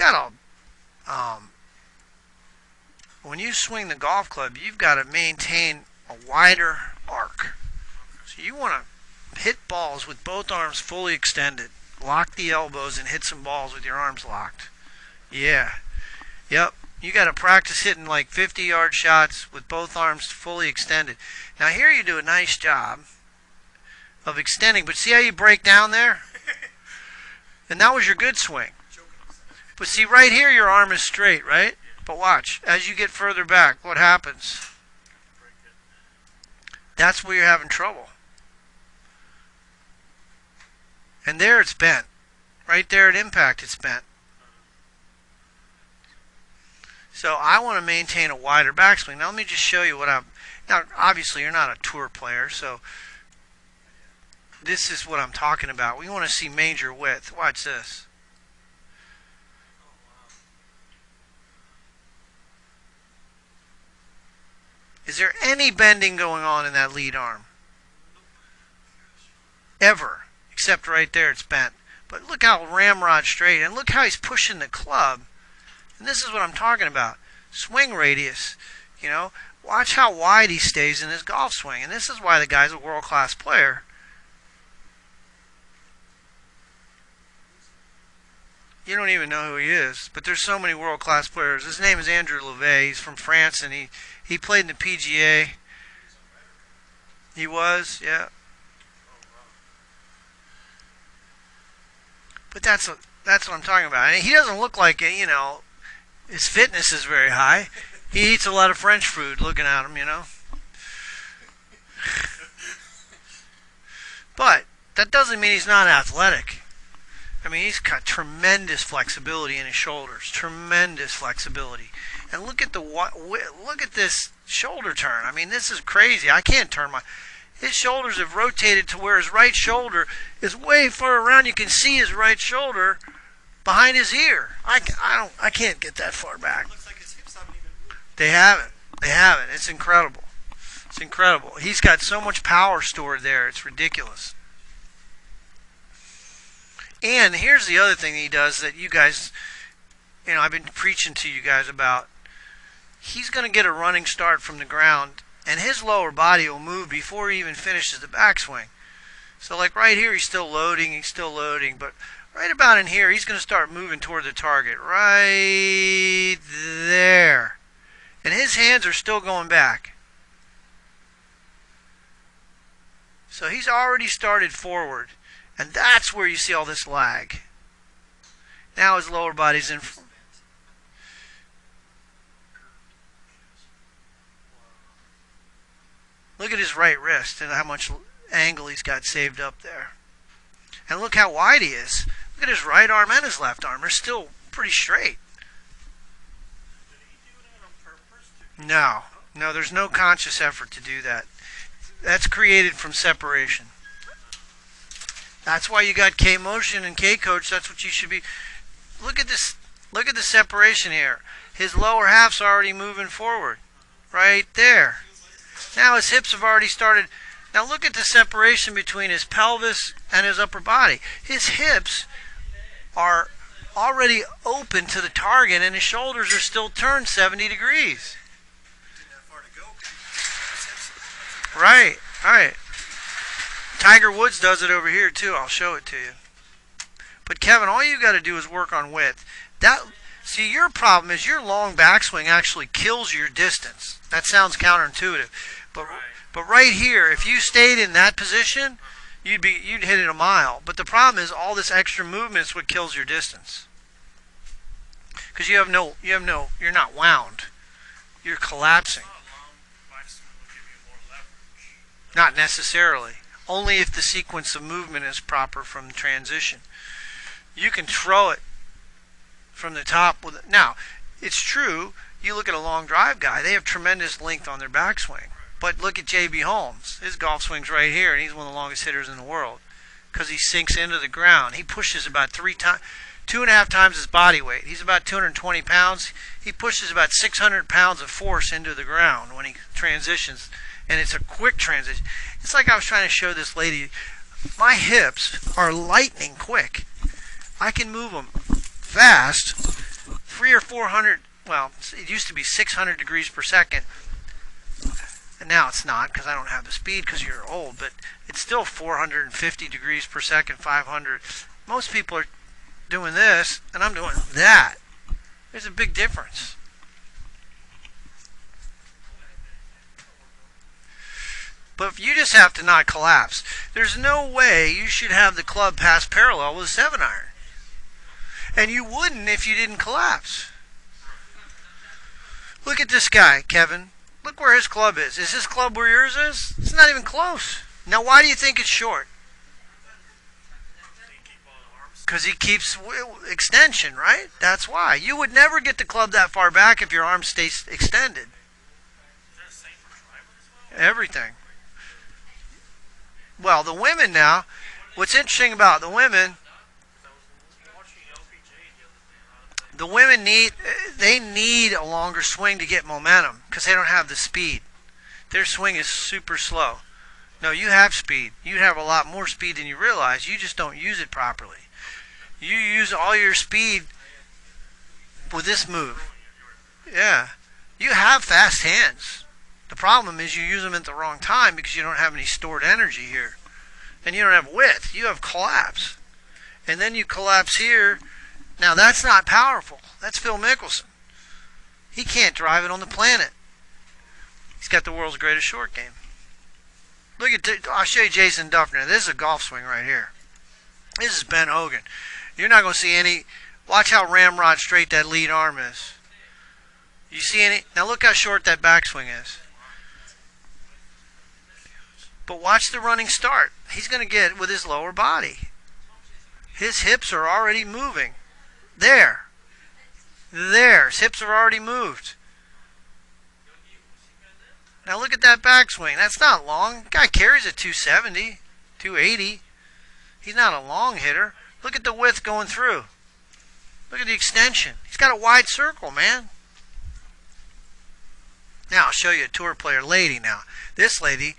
got to, when you swing the golf club, you've got to maintain a wider arc. So you want to hit balls with both arms fully extended. Lock the elbows and hit some balls with your arms locked. Yeah. Yep. You got to practice hitting like 50-yard shots with both arms fully extended. Now here you do a nice job of extending, but see how you break down there? And that was your good swing. But see right here your arm is straight, right? But watch, as you get further back, what happens? That's where you're having trouble. And there it's bent. Right there at impact it's bent. So I want to maintain a wider backswing. Now let me just show you what I'm... Now obviously you're not a tour player, so this is what I'm talking about. We want to see major width. Watch this. Is there any bending going on in that lead arm? Ever. Except right there it's bent. But look how ramrod straight, and look how he's pushing the club. And this is what I'm talking about. Swing radius. You know, watch how wide he stays in his golf swing. And this is why the guy's a world-class player. You don't even know who he is, but there's so many world-class players. His name is Andrew Levay. He's from France, and he played in the PGA. He was, yeah. But that's what I'm talking about. And he doesn't look like it, you know. His fitness is very high. He eats a lot of French food, looking at him, you know. But that doesn't mean he's not athletic. I mean, he's got tremendous flexibility in his shoulders, tremendous flexibility. And look at this shoulder turn. I mean, this is crazy. I can't turn my... His shoulders have rotated to where his right shoulder is way far around. You can see his right shoulder behind his ear. I can't get that far back. It looks like his hips haven't even moved. They haven't. They haven't. It's incredible. It's incredible. He's got so much power stored there. It's ridiculous. And here's the other thing he does that you guys, you know, I've been preaching to you guys about. He's going to get a running start from the ground, and his lower body will move before he even finishes the backswing. So like right here, he's still loading, but right about in here, he's going to start moving toward the target. Right there. And his hands are still going back. So he's already started forward. And that's where you see all this lag. Now his lower body's in. Look at his right wrist and how much angle he's got saved up there. And look how wide he is. Look at his right arm and his left arm. They're still pretty straight. Did he do that on purpose? No, there's no conscious effort to do that. That's created from separation. That's why you got K-Motion and K-Coach. That's what you should be. Look at this. Look at the separation here. His lower half's already moving forward. Right there. Now his hips have already started. Now look at the separation between his pelvis and his upper body. His hips are already open to the target, and his shoulders are still turned 70 degrees. Right, right. Tiger Woods does it over here too. I'll show it to you. But Kevin, all you got to do is work on width. See, your problem is your long backswing actually kills your distance. That sounds counterintuitive, but right here, if you stayed in that position, you'd hit it a mile. But the problem is all this extra movement is what kills your distance. Because you're not wound. You're collapsing. Not necessarily. Only if the sequence of movement is proper from transition. You can throw it from the top. Now, it's true, you look at a long drive guy, they have tremendous length on their backswing. But look at J.B. Holmes. His golf swing's right here, and he's one of the longest hitters in the world because he sinks into the ground. He pushes about 2.5 times his body weight. He's about 220 pounds. He pushes about 600 pounds of force into the ground when he transitions, and it's a quick transition. It's like I was trying to show this lady, my hips are lightning quick. I can move them fast, 400, well, it used to be 600 degrees per second. And now it's not because I don't have the speed because you're old, but it's still 450 degrees per second, 500. Most people are doing this, and I'm doing that. There's a big difference. But you just have to not collapse. There's no way you should have the club pass parallel with a 7-iron. And you wouldn't if you didn't collapse. Look at this guy, Kevin. Look where his club is. Is his club where yours is? It's not even close. Now, why do you think it's short? Because he keeps extension, right? That's why. You would never get the club that far back if your arm stays extended. Everything. Well, the women now, what's interesting about the women need a longer swing to get momentum because they don't have the speed. Their swing is super slow. No, you have speed. You have a lot more speed than you realize. You just don't use it properly. You use all your speed with this move. Yeah. You have fast hands. The problem is you use them at the wrong time because you don't have any stored energy here. And you don't have width. You have collapse. And then you collapse here. Now that's not powerful. That's Phil Mickelson. He can't drive it on the planet. He's got the world's greatest short game. Look at, I'll show you Jason Duffner. This is a golf swing right here. This is Ben Hogan. You're not going to see any. Watch how ramrod straight that lead arm is. You see any? Now look how short that backswing is. But watch the running start. He's going to get with his lower body. His hips are already moving. There. His hips are already moved. Now look at that backswing. That's not long. Guy carries a 270, 280. He's not a long hitter. Look at the width going through. Look at the extension. He's got a wide circle, man. Now I'll show you a tour player lady now. This lady,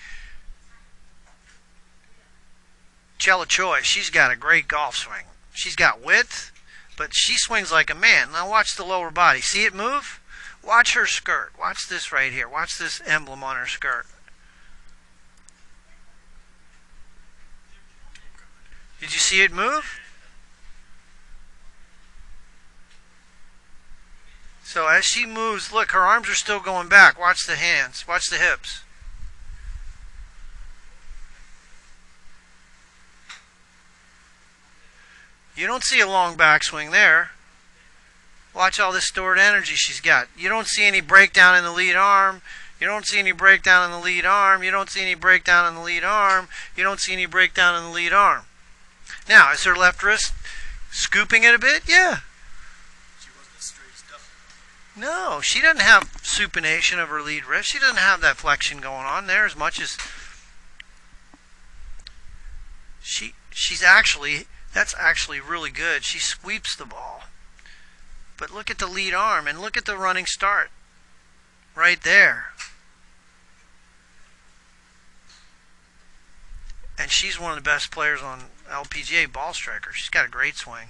Chella Choi, she's got a great golf swing. She's got width, but she swings like a man. Now watch the lower body. See it move? Watch her skirt. Watch this right here. Watch this emblem on her skirt. Did you see it move? So as she moves, look, her arms are still going back. Watch the hands. Watch the hips. You don't see a long backswing there. Watch all this stored energy she's got. You don't see any breakdown in the lead arm. You don't see any breakdown in the lead arm. You don't see any breakdown in the lead arm. You don't see any breakdown in the lead arm. Now, is her left wrist scooping it a bit? Yeah. She wasn't as straight as Duffner. No, she doesn't have supination of her lead wrist. She doesn't have that flexion going on there as much as she's actually, that's actually really good. She sweeps the ball. But look at the lead arm and look at the running start right there. And she's one of the best players on LPGA ball striker. She's got a great swing.